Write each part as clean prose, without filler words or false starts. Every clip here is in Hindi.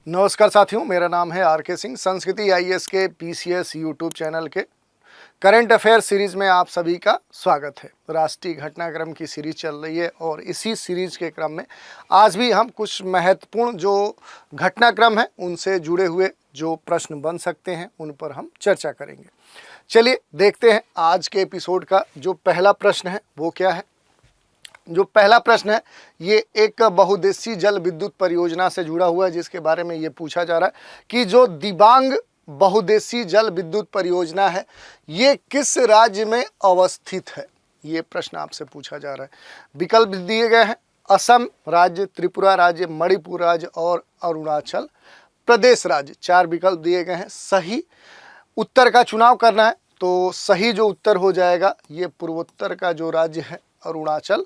नमस्कार साथियों, मेरा नाम है आर के सिंह। संस्कृति आईएएस के पीसीएस यूट्यूब चैनल के करंट अफेयर सीरीज में आप सभी का स्वागत है। राष्ट्रीय घटनाक्रम की सीरीज चल रही है और इसी सीरीज के क्रम में आज भी हम कुछ महत्वपूर्ण जो घटनाक्रम है उनसे जुड़े हुए जो प्रश्न बन सकते हैं उन पर हम चर्चा करेंगे। चलिए देखते हैं आज के एपिसोड का जो पहला प्रश्न है वो क्या है। जो पहला प्रश्न है ये एक बहुउद्देशीय जल विद्युत परियोजना से जुड़ा हुआ है, जिसके बारे में ये पूछा जा रहा है कि जो दिबांग बहुउद्देशीय जल विद्युत परियोजना है ये किस राज्य में अवस्थित है। ये प्रश्न आपसे पूछा जा रहा है। विकल्प दिए गए हैं असम राज्य, त्रिपुरा राज्य, मणिपुर राज्य और अरुणाचल प्रदेश राज्य। 4 विकल्प दिए गए हैं। सही उत्तर का चुनाव करना है तो सही जो उत्तर हो जाएगा ये पूर्वोत्तर का जो राज्य है अरुणाचल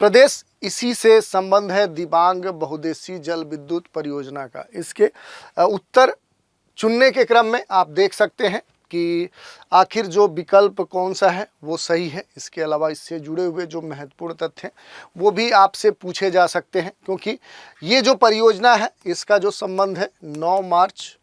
प्रदेश, इसी से संबंध है दिबांग बहुउद्देशीय जल विद्युत परियोजना का। इसके उत्तर चुनने के क्रम में आप देख सकते हैं कि आखिर जो विकल्प कौन सा है वो सही है। इसके अलावा इससे जुड़े हुए जो महत्वपूर्ण तथ्य हैं वो भी आपसे पूछे जा सकते हैं, क्योंकि ये जो परियोजना है इसका जो संबंध है 9 मार्च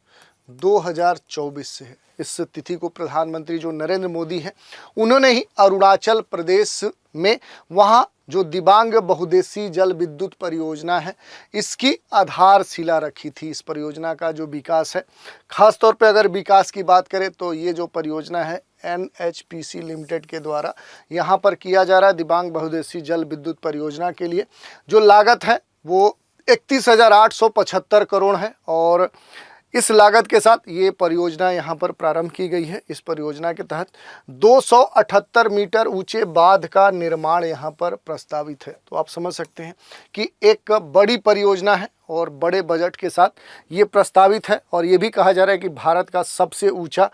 2024 से है। इस तिथि को प्रधानमंत्री जो नरेंद्र मोदी हैं उन्होंने ही अरुणाचल प्रदेश में वहाँ जो दिबांग बहुउद्देशीय जल विद्युत परियोजना है इसकी आधारशिला रखी थी। इस परियोजना का जो विकास है, खास तौर पे अगर विकास की बात करें तो ये जो परियोजना है NHPC लिमिटेड के द्वारा यहाँ पर किया जा रहा है। दिबांग बहुउद्देशीय जल विद्युत परियोजना के लिए जो लागत है वो 31,875 करोड़ है और इस लागत के साथ ये परियोजना यहाँ पर प्रारंभ की गई है। इस परियोजना के तहत 278 मीटर ऊंचे बांध का निर्माण यहाँ पर प्रस्तावित है। तो आप समझ सकते हैं कि एक बड़ी परियोजना है और बड़े बजट के साथ ये प्रस्तावित है। और ये भी कहा जा रहा है कि भारत का सबसे ऊंचा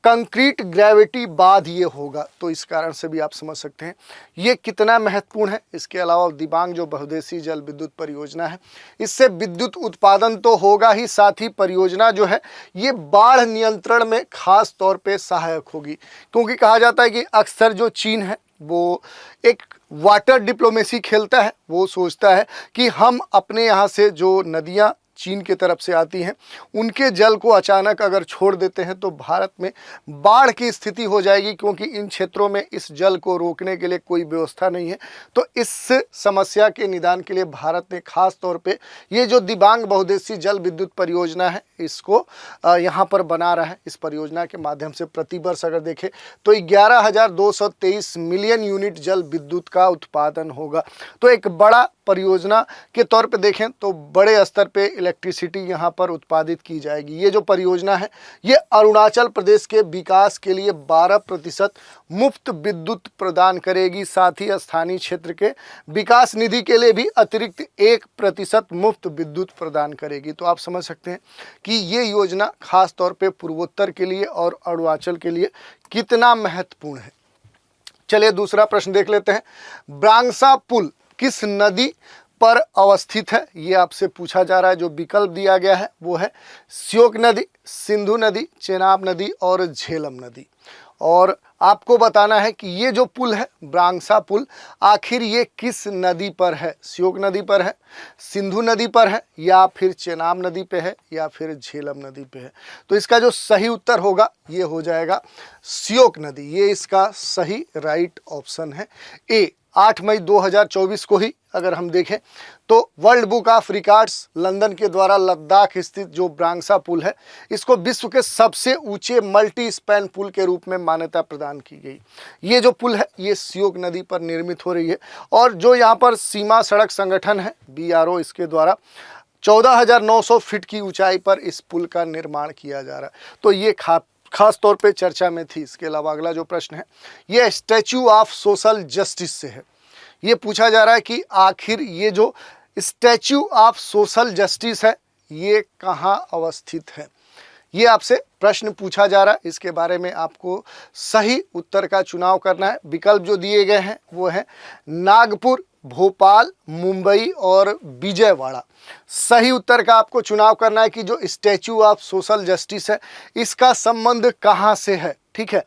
कंक्रीट ग्रेविटी बांध ये होगा। तो इस कारण से भी आप समझ सकते हैं ये कितना महत्वपूर्ण है। इसके अलावा दिबांग जो बहुउद्देशीय जल विद्युत परियोजना है इससे विद्युत उत्पादन तो होगा ही, साथ ही परियोजना जो है ये बाढ़ नियंत्रण में खास तौर पे सहायक होगी, क्योंकि कहा जाता है कि अक्सर जो चीन है वो एक वाटर डिप्लोमेसी खेलता है। वो सोचता है कि हम अपने यहाँ से जो नदियाँ चीन की तरफ से आती हैं उनके जल को अचानक अगर छोड़ देते हैं तो भारत में बाढ़ की स्थिति हो जाएगी, क्योंकि इन क्षेत्रों में इस जल को रोकने के लिए कोई व्यवस्था नहीं है। तो इस समस्या के निदान के लिए भारत ने खास तौर पे ये जो दिबांग बहुउद्देशीय जल विद्युत परियोजना है इसको यहाँ पर बना रहा है। इस परियोजना के माध्यम से प्रति वर्ष अगर देखें तो 11,223 मिलियन यूनिट जल विद्युत का उत्पादन होगा। तो एक बड़ा परियोजना के तौर पे देखें तो बड़े स्तर पे इलेक्ट्रिसिटी यहाँ पर उत्पादित की जाएगी। ये जो परियोजना है ये अरुणाचल प्रदेश के विकास के लिए 12% मुफ्त विद्युत प्रदान करेगी। साथ ही स्थानीय क्षेत्र के विकास निधि के लिए भी अतिरिक्त 1% मुफ्त विद्युत प्रदान करेगी। तो आप समझ सकते हैं कि ये योजना खास तौर पे पूर्वोत्तर के लिए और अरुणाचल के लिए कितना महत्वपूर्ण है। चलिए दूसरा प्रश्न देख लेते हैं। ब्रांगसा पुल किस नदी पर अवस्थित है, ये आपसे पूछा जा रहा है। जो विकल्प दिया गया है वो है श्योक नदी, सिंधु नदी, चेनाब नदी और झेलम नदी। और आपको बताना है कि ये जो पुल है ब्रांगसा पुल आखिर ये किस नदी पर है। श्योक नदी पर है, सिंधु नदी पर है या फिर चेनाब नदी पे है या फिर झेलम नदी पे है। तो इसका जो सही उत्तर होगा ये हो जाएगा श्योक नदी। ये इसका सही राइट ऑप्शन है ए। 8 मई 2024 को ही अगर हम देखें तो world book of records London के द्वारा लद्दाख स्थित जो ब्रांगसा पुल है इसको विश्व के सबसे ऊंचे मल्टी स्पैन पुल के रूप में मान्यता प्रदान की गई। ये जो पुल है ये श्योक नदी पर निर्मित हो रही है और जो यहाँ पर सीमा सड़क संगठन है BRO इसके द्वारा 14,900 फीट की ऊंचाई पर इस पुल का निर्माण किया जा रहा है। तो ये खास तौर पे चर्चा में थी। इसके अलावा अगला जो प्रश्न है ये स्टैच्यू ऑफ सोशल जस्टिस से है। ये पूछा जा रहा है कि आखिर ये जो स्टैच्यू ऑफ सोशल जस्टिस है ये कहाँ अवस्थित है। ये आपसे प्रश्न पूछा जा रहा है। इसके बारे में आपको सही उत्तर का चुनाव करना है। विकल्प जो दिए गए हैं वो है नागपुर, भोपाल, मुंबई और विजयवाड़ा। सही उत्तर का आपको चुनाव करना है कि जो स्टैच्यू ऑफ सोशल जस्टिस है इसका संबंध कहाँ से है। ठीक है,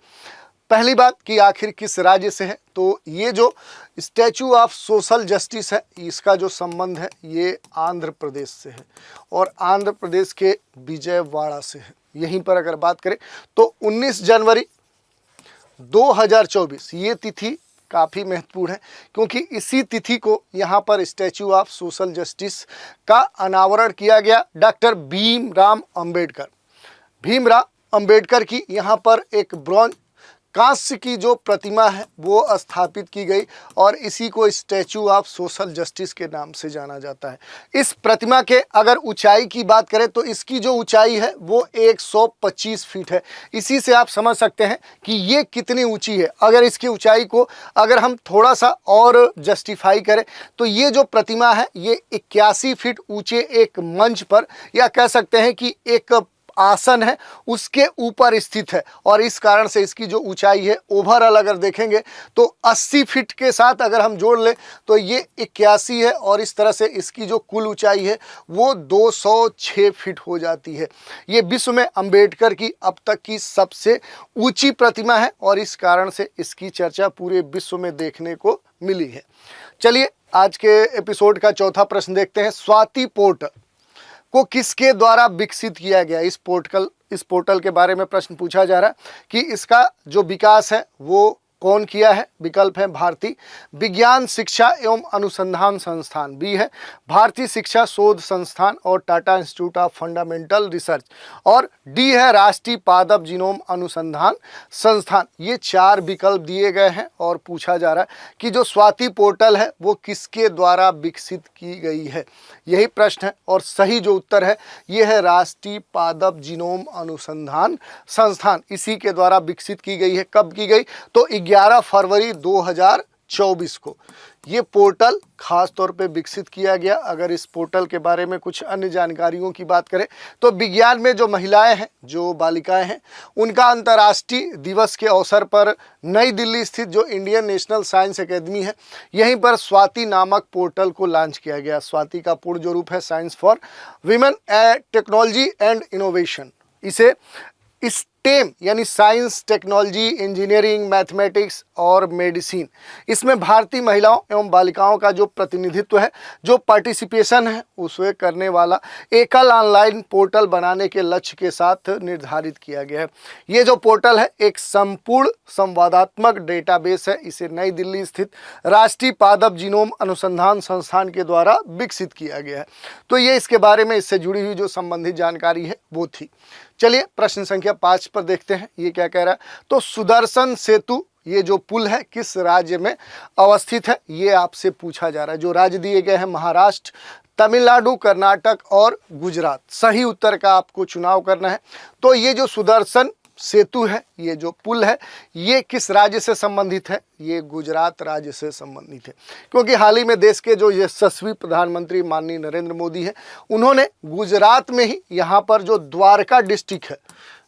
पहली बात कि आखिर किस राज्य से है, तो ये जो स्टैचू ऑफ सोशल जस्टिस है इसका जो संबंध है ये आंध्र प्रदेश से है और आंध्र प्रदेश के विजयवाड़ा से है। यहीं पर अगर बात करें तो 19 जनवरी 2024 ये तिथि काफ़ी महत्वपूर्ण है क्योंकि इसी तिथि को यहाँ पर स्टैचू ऑफ सोशल जस्टिस का अनावरण किया गया। डॉक्टर भीमराव अंबेडकर की यहाँ पर एक ब्रॉन्ज कांस्य की जो प्रतिमा है वो स्थापित की गई और इसी को स्टैचू ऑफ सोशल जस्टिस के नाम से जाना जाता है। इस प्रतिमा के अगर ऊंचाई की बात करें तो इसकी जो ऊंचाई है वो 125 फीट है। इसी से आप समझ सकते हैं कि ये कितनी ऊंची है। अगर इसकी ऊंचाई को अगर हम थोड़ा सा और जस्टिफाई करें तो ये जो प्रतिमा है ये 81 फीट ऊंचे एक मंच पर या कह सकते हैं कि एक आसन है उसके ऊपर स्थित है और इस कारण से इसकी जो ऊंचाई है ओवरऑल अगर देखेंगे तो 80 फीट के साथ अगर हम जोड़ लें तो ये 81 है और इस तरह से इसकी जो कुल ऊंचाई है वो 206 फीट हो जाती है। ये विश्व में अंबेडकर की अब तक की सबसे ऊंची प्रतिमा है और इस कारण से इसकी चर्चा पूरे विश्व में देखने को मिली है। चलिए आज के एपिसोड का चौथा प्रश्न देखते हैं। स्वाति पोर्टल को किसके द्वारा विकसित किया गया? इस पोर्टल के बारे में प्रश्न पूछा जा रहा है कि इसका जो विकास है वो कौन किया है। विकल्प है भारतीय विज्ञान शिक्षा एवं अनुसंधान संस्थान, बी है भारतीय शिक्षा शोध संस्थान और Tata institute of fundamental research और डी है राष्ट्रीय पादप जीनोम अनुसंधान संस्थान। ये 4 विकल्प दिए गए हैं और पूछा जा रहा है कि जो स्वाति पोर्टल है वो किसके द्वारा विकसित की गई है। यही प्रश्न है और सही जो उत्तर है ये है राष्ट्रीय पादप जीनोम अनुसंधान संस्थान, इसी के द्वारा विकसित की गई है। कब की गई? तो 11 फरवरी 2024 को ये पोर्टल खास तौर पे विकसित किया गया। अगर इस पोर्टल के बारे में कुछ अन्य जानकारियों की बात करें तो विज्ञान में जो महिलाएं हैं, जो बालिकाएं हैं, उनका अंतर्राष्ट्रीय दिवस के अवसर पर नई दिल्ली स्थित जो इंडियन नेशनल साइंस एकेडमी है यहीं पर स्वाति नामक पोर्टल को लॉन्च किया गया। स्वाति का पूर्ण जो रूप है science for women technology and innovation. इसे स्टेम यानी साइंस, टेक्नोलॉजी, इंजीनियरिंग, मैथमेटिक्स और मेडिसिन, इसमें भारतीय महिलाओं एवं बालिकाओं का जो प्रतिनिधित्व है, जो पार्टिसिपेशन है उसे करने वाला एकल ऑनलाइन पोर्टल बनाने के लक्ष्य के साथ निर्धारित किया गया है। ये जो पोर्टल है एक संपूर्ण संवादात्मक डेटाबेस है। इसे नई दिल्ली स्थित राष्ट्रीय पादप जीनोम अनुसंधान संस्थान के द्वारा विकसित किया गया है। तो ये इसके बारे में इससे जुड़ी हुई जो संबंधित जानकारी है वो थी। चलिए प्रश्न संख्या 5 पर देखते हैं ये क्या कह रहा है। तो सुदर्शन सेतु ये जो पुल है किस राज्य में अवस्थित है, ये आपसे पूछा जा रहा है। जो राज्य दिए गए हैं महाराष्ट्र, तमिलनाडु, कर्नाटक और गुजरात। सही उत्तर का आपको चुनाव करना है। तो ये जो सुदर्शन सेतु है, ये जो पुल है, ये किस राज्य से संबंधित है? ये गुजरात राज्य से संबंधित है क्योंकि हाल ही में देश के जो यशस्वी प्रधानमंत्री माननीय नरेंद्र मोदी हैं, उन्होंने गुजरात में ही यहाँ पर जो द्वारका डिस्ट्रिक्ट है,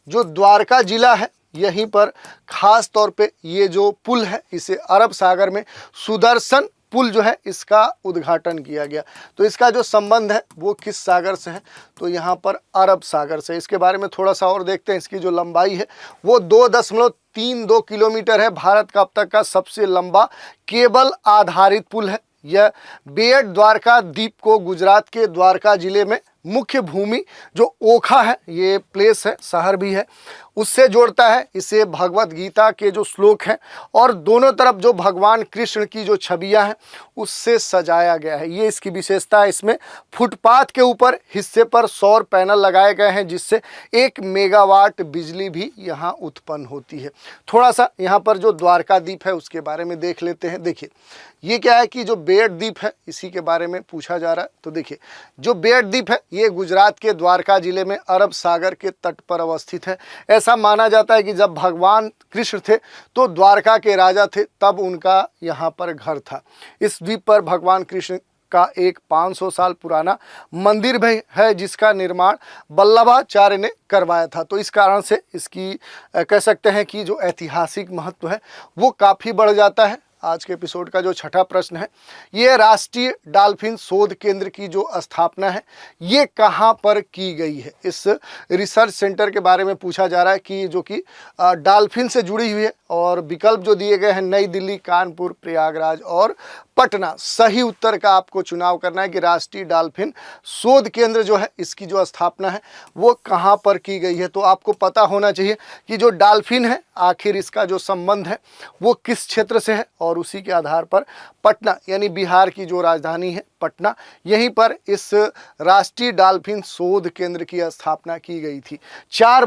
जो द्वारका जिला है, यहीं पर खास तौर पे ये जो पुल है इसे अरब सागर में सुदर्शन पुल जो है इसका उद्घाटन किया गया। तो इसका जो संबंध है वो किस सागर से है? तो यहाँ पर अरब सागर से। इसके बारे में थोड़ा सा और देखते हैं। इसकी जो लंबाई है वो 2.32 किलोमीटर है। भारत का अब तक का सबसे लंबा केबल आधारित पुल है। यह बेट द्वारका द्वीप को गुजरात के द्वारका जिले में मुख्य भूमि जो ओखा है, ये प्लेस है, शहर भी है, उससे जोड़ता है। इसे भगवत गीता के जो श्लोक हैं और दोनों तरफ जो भगवान कृष्ण की जो छवियां हैं उससे सजाया गया है। ये इसकी विशेषता है। इसमें फुटपाथ के ऊपर हिस्से पर सौर पैनल लगाए गए हैं जिससे 1 मेगावाट बिजली भी यहाँ उत्पन्न होती है। थोड़ा सा यहाँ पर जो द्वारका द्वीप है उसके बारे में देख लेते हैं। देखिए ये क्या है कि जो बेट द्वीप है इसी के बारे में पूछा जा रहा है। तो देखिए जो बेट द्वीप है ये गुजरात के द्वारका जिले में अरब सागर के तट पर अवस्थित है। ऐसा माना जाता है कि जब भगवान कृष्ण थे तो द्वारका के राजा थे, तब उनका यहाँ पर घर था। इस द्वीप पर भगवान कृष्ण का एक 500 साल पुराना मंदिर भी है जिसका निर्माण वल्लभाचार्य ने करवाया था। तो इस कारण से इसकी कह सकते हैं कि जो ऐतिहासिक महत्व है वो काफ़ी बढ़ जाता है। आज के एपिसोड का जो छठा प्रश्न है, ये राष्ट्रीय डॉल्फिन शोध केंद्र की जो स्थापना है ये कहाँ पर की गई है। इस रिसर्च सेंटर के बारे में पूछा जा रहा है कि जो कि डॉल्फिन से जुड़ी हुई है, और विकल्प जो दिए गए हैं नई दिल्ली, कानपुर, प्रयागराज और पटना। सही उत्तर का आपको चुनाव करना है कि राष्ट्रीय डॉल्फिन शोध केंद्र जो है इसकी जो स्थापना है वो कहाँ पर की गई है। तो आपको पता होना चाहिए कि जो डॉल्फिन है आखिर इसका जो संबंध है वो किस क्षेत्र से है, और उसी के आधार पर पटना यानी बिहार की जो राजधानी है पटना, यहीं पर इस राष्ट्रीय डॉल्फिन शोध केंद्र की स्थापना की गई थी 4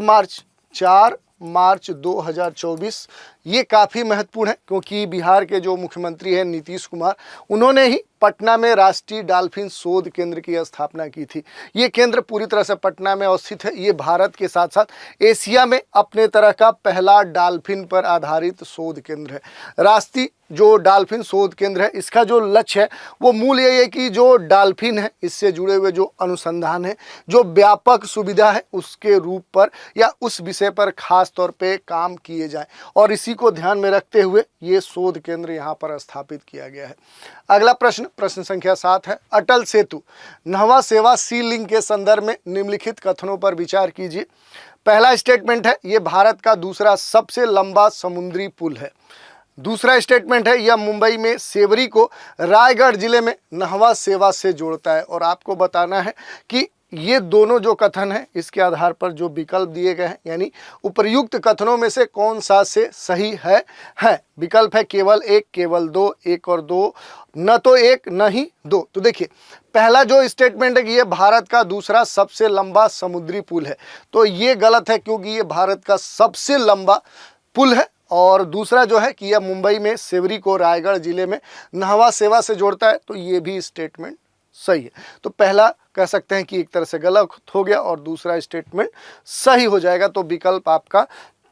मार्च 2024। ये काफ़ी महत्वपूर्ण है क्योंकि बिहार के जो मुख्यमंत्री हैं नीतीश कुमार, उन्होंने ही पटना में राष्ट्रीय डॉल्फिन शोध केंद्र की स्थापना की थी। ये केंद्र पूरी तरह से पटना में अवस्थित है। ये भारत के साथ साथ एशिया में अपने तरह का पहला डॉल्फिन पर आधारित शोध केंद्र है। राष्ट्रीय जो डॉल्फिन शोध केंद्र है इसका जो लक्ष्य है वो मूल यही है कि जो डॉल्फिन है इससे जुड़े हुए जो अनुसंधान है, जो व्यापक सुविधा है उसके रूप पर या उस विषय पर खास तौर पे काम किए जाए, और इसी को ध्यान में रखते हुए ये शोध केंद्र यहाँ पर स्थापित किया गया है। अगला प्रश्न संख्या 7 है, अटल सेतु नहवा सेवा सी लिंक के संदर्भ में निम्नलिखित कथनों पर विचार कीजिए। पहला स्टेटमेंट है ये भारत का दूसरा सबसे लंबा समुद्री पुल है। दूसरा स्टेटमेंट है यह मुंबई में सेवरी को रायगढ़ जिले में नहवा सेवा से जोड़ता है। और आपको बताना है कि ये दोनों जो कथन है इसके आधार पर जो विकल्प दिए गए हैं यानी उपर्युक्त कथनों में से कौन सा से सही है। विकल्प है केवल 1, केवल 2, 1 और 2, न तो 1 न ही 2। तो देखिए पहला जो स्टेटमेंट है कि ये भारत का दूसरा सबसे लंबा समुद्री पुल है, तो ये गलत है क्योंकि ये भारत का सबसे लंबा पुल है। और दूसरा जो है कि यह मुंबई में सेवरी को रायगढ़ जिले में नहवा सेवा से जोड़ता है, तो ये भी स्टेटमेंट सही है। तो पहला कह सकते हैं कि एक तरह से गलत हो गया और दूसरा स्टेटमेंट सही हो जाएगा। तो विकल्प आपका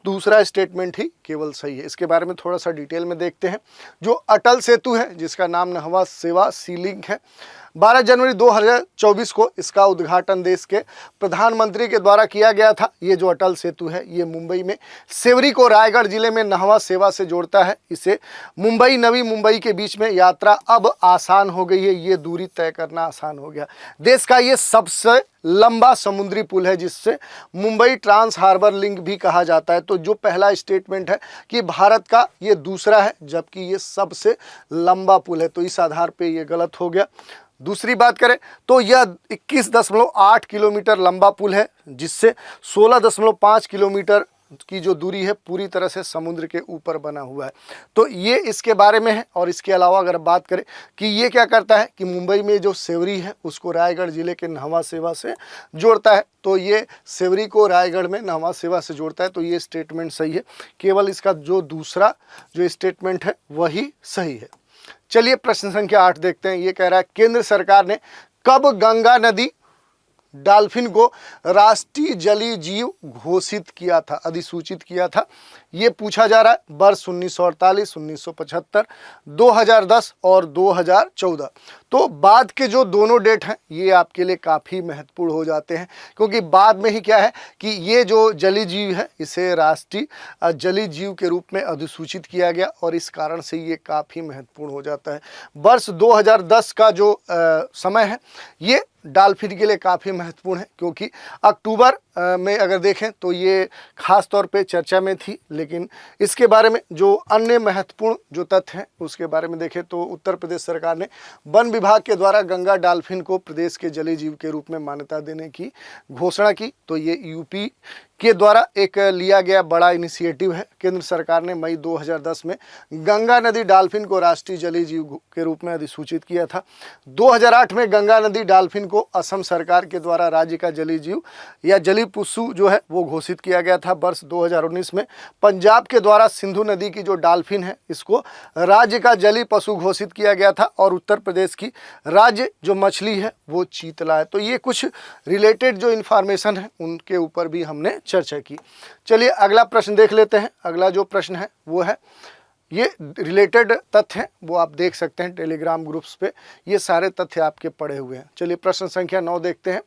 दूसरा स्टेटमेंट ही केवल सही है। इसके बारे में थोड़ा सा डिटेल में देखते हैं। जो अटल सेतु है जिसका नाम नहवा सेवा सी लिंक है, 12 जनवरी 2024 को इसका उद्घाटन देश के प्रधानमंत्री के द्वारा किया गया था। ये जो अटल सेतु है ये मुंबई में सेवरी को रायगढ़ जिले में नहवा सेवा से जोड़ता है। इसे मुंबई नवी मुंबई के बीच में यात्रा अब आसान हो गई है, ये दूरी तय करना आसान हो गया। देश का ये सबसे लंबा समुद्री पुल है जिससे मुंबई ट्रांस हार्बर लिंक भी कहा जाता है। तो जो पहला स्टेटमेंट है कि भारत का ये दूसरा है जबकि ये सबसे लंबा पुल है, तो इस आधार पे ये गलत हो गया। दूसरी बात करें तो यह 21.8 किलोमीटर लंबा पुल है जिससे 16.5 किलोमीटर की जो दूरी है पूरी तरह से समुद्र के ऊपर बना हुआ है। तो ये इसके बारे में है। और इसके अलावा अगर बात करें कि ये क्या करता है कि मुंबई में जो सेवरी है उसको रायगढ़ जिले के नहवा सेवा से जोड़ता है, तो ये सेवरी को रायगढ़ में नहवा सेवा से जोड़ता है। तो ये स्टेटमेंट सही है, केवल इसका जो दूसरा जो स्टेटमेंट है वही सही है। चलिए प्रश्न संख्या 8 देखते हैं। ये कह रहा है केंद्र सरकार ने कब गंगा नदी डॉल्फिन को राष्ट्रीय जलीय जीव घोषित किया था, अधिसूचित किया था। ये पूछा जा रहा है वर्ष 1948, 1975, 2010 और 2014। तो बाद के जो दोनों डेट हैं ये आपके लिए काफ़ी महत्वपूर्ण हो जाते हैं क्योंकि बाद में ही क्या है कि ये जो जलीय जीव है इसे राष्ट्रीय जलीय जीव के रूप में अधिसूचित किया गया और इस कारण से ये काफ़ी महत्वपूर्ण हो जाता है। वर्ष 2010 का जो समय है ये डॉल्फिन के लिए काफ़ी महत्वपूर्ण है क्योंकि अक्टूबर में अगर देखें तो ये खास तौर पे चर्चा में थी, लेकिन इसके बारे में जो अन्य महत्वपूर्ण जो तथ्य हैं उसके बारे में देखें तो उत्तर प्रदेश सरकार ने वन विभाग के द्वारा गंगा डॉल्फिन को प्रदेश के जलीय जीव के रूप में मान्यता देने की घोषणा की। तो ये यूपी के द्वारा एक लिया गया बड़ा इनिशिएटिव है। केंद्र सरकार ने मई 2010 में गंगा नदी डॉल्फिन को राष्ट्रीय जलीय जीव के रूप में अधिसूचित किया था। 2008 में गंगा नदी डॉल्फिन को असम सरकार के द्वारा राज्य का जलीय जीव या जलीय पशु जो है वो घोषित किया गया था। वर्ष 2019 में पंजाब के द्वारा सिंधु नदी की जो डॉल्फिन है इसको राज्य का जलीय पशु घोषित किया गया था और उत्तर प्रदेश की राज्य जो मछली है वो चीतला है। तो ये कुछ रिलेटेड जो इन्फॉर्मेशन है उनके ऊपर भी हमने चर्चा की। चलिए अगला प्रश्न देख लेते हैं। अगला जो प्रश्न है वो है ये रिलेटेड तथ्य हैं, वो आप देख सकते हैं टेलीग्राम ग्रुप्स पे, ये सारे तथ्य आपके पड़े हुए हैं। चलिए प्रश्न संख्या 9 देखते हैं।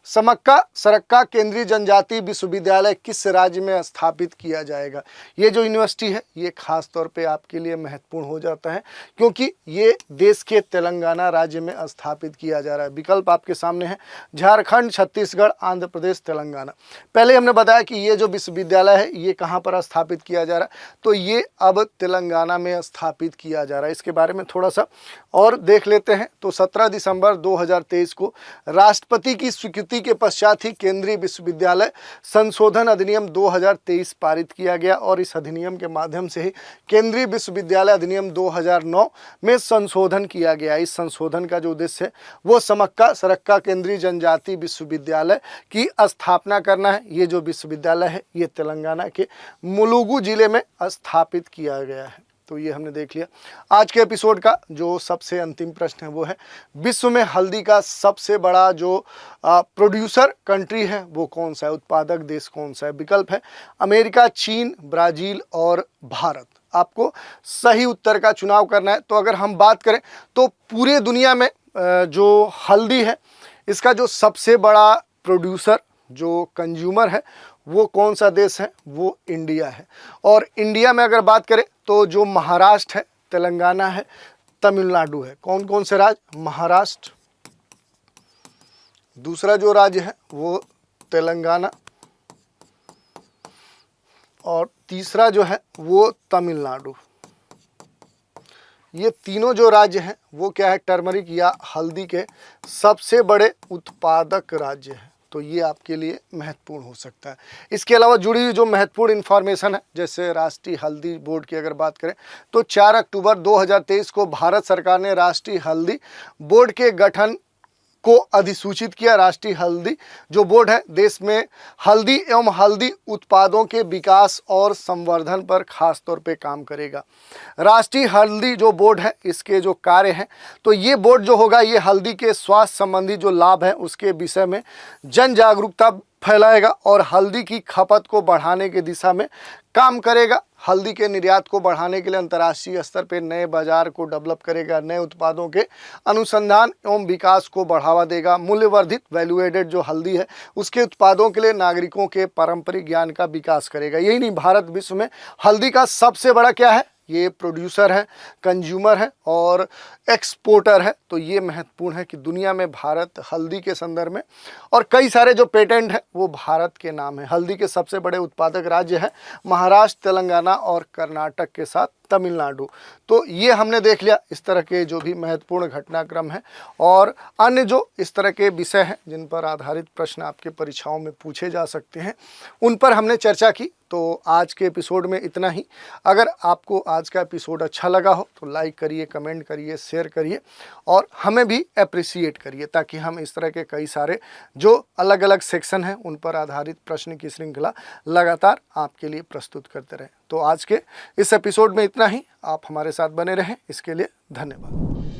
समक्का सरक्का केंद्रीय जनजाति विश्वविद्यालय किस राज्य में स्थापित किया जाएगा? ये जो यूनिवर्सिटी है ये खास तौर पे आपके लिए महत्वपूर्ण हो जाता है, क्योंकि ये देश के तेलंगाना राज्य में स्थापित किया जा रहा है। विकल्प आपके सामने है, झारखंड, छत्तीसगढ़, आंध्र प्रदेश, तेलंगाना। पहले हमने बताया कि ये जो विश्वविद्यालय है ये कहाँ पर स्थापित किया जा रहा है, तो ये अब तेलंगाना में स्थापित किया जा रहा है। इसके बारे में थोड़ा सा और देख लेते हैं। तो 17 दिसंबर 2023 को राष्ट्रपति की स्वीकृति के पश्चात ही केंद्रीय विश्वविद्यालय संशोधन अधिनियम 2023 पारित किया गया, और इस अधिनियम के माध्यम से ही केंद्रीय विश्वविद्यालय अधिनियम 2009 में संशोधन किया गया। इस संशोधन का जो उद्देश्य है वो समक्का सरक्का केंद्रीय जनजाति विश्वविद्यालय की स्थापना करना है। ये जो विश्वविद्यालय है ये तेलंगाना के मुलुगु जिले में स्थापित किया गया है। तो ये हमने देख लिया। आज के एपिसोड का जो सबसे अंतिम प्रश्न है वो है, विश्व में हल्दी का सबसे बड़ा जो प्रोड्यूसर कंट्री है वो कौन सा है, उत्पादक देश कौन सा है? विकल्प है अमेरिका, चीन, ब्राज़ील और भारत। आपको सही उत्तर का चुनाव करना है। तो अगर हम बात करें तो पूरे दुनिया में जो हल्दी है इसका जो सबसे बड़ा प्रोड्यूसर जो कंज्यूमर है वो कौन सा देश है? वो इंडिया है। और इंडिया में अगर बात करें तो जो महाराष्ट्र है, तेलंगाना है, तमिलनाडु है। कौन कौन से राज्य? महाराष्ट्र, दूसरा जो राज्य है वो तेलंगाना, और तीसरा जो है वो तमिलनाडु। ये तीनों जो राज्य हैं वो क्या है? टर्मरिक या हल्दी के सबसे बड़े उत्पादक राज्य हैं। तो ये आपके लिए महत्वपूर्ण हो सकता है। इसके अलावा जुड़ी हुई जो महत्वपूर्ण इन्फॉर्मेशन है, जैसे राष्ट्रीय हल्दी बोर्ड की अगर बात करें तो 4 अक्टूबर 2023 को भारत सरकार ने राष्ट्रीय हल्दी बोर्ड के गठन को अधिसूचित किया। राष्ट्रीय हल्दी जो बोर्ड है देश में हल्दी एवं हल्दी उत्पादों के विकास और संवर्धन पर खास तौर पे काम करेगा। राष्ट्रीय हल्दी जो बोर्ड है इसके जो कार्य हैं, तो ये बोर्ड जो होगा ये हल्दी के स्वास्थ्य संबंधी जो लाभ है उसके विषय में जन जागरूकता फैलाएगा और हल्दी की खपत को बढ़ाने की दिशा में काम करेगा। हल्दी के निर्यात को बढ़ाने के लिए अंतर्राष्ट्रीय स्तर पर नए बाजार को डेवलप करेगा, नए उत्पादों के अनुसंधान एवं विकास को बढ़ावा देगा। मूल्यवर्धित वैल्यू एडेड जो हल्दी है उसके उत्पादों के लिए नागरिकों के पारंपरिक ज्ञान का विकास करेगा। यही नहीं, भारत विश्व में हल्दी का सबसे बड़ा क्या है? ये प्रोड्यूसर है, कंज्यूमर है और एक्सपोर्टर है। तो ये महत्वपूर्ण है कि दुनिया में भारत हल्दी के संदर्भ में, और कई सारे जो पेटेंट है वो भारत के नाम है। हल्दी के सबसे बड़े उत्पादक राज्य है महाराष्ट्र, तेलंगाना और कर्नाटक के साथ तमिलनाडु। तो ये हमने देख लिया इस तरह के जो भी महत्वपूर्ण घटनाक्रम है और अन्य जो इस तरह के विषय हैं जिन पर आधारित प्रश्न आपके परीक्षाओं में पूछे जा सकते हैं, उन पर हमने चर्चा की। तो आज के एपिसोड में इतना ही। अगर आपको आज का एपिसोड अच्छा लगा हो तो लाइक करिए, कमेंट करिए, शेयर करिए और हमें भी अप्रिसिएट करिए, ताकि हम इस तरह के कई सारे जो अलग अलग सेक्शन हैं उन पर आधारित प्रश्न की श्रृंखला लगातार आपके लिए प्रस्तुत करते रहें। तो आज के इस एपिसोड में इतना ही। आप हमारे साथ बने रहें, इसके लिए धन्यवाद।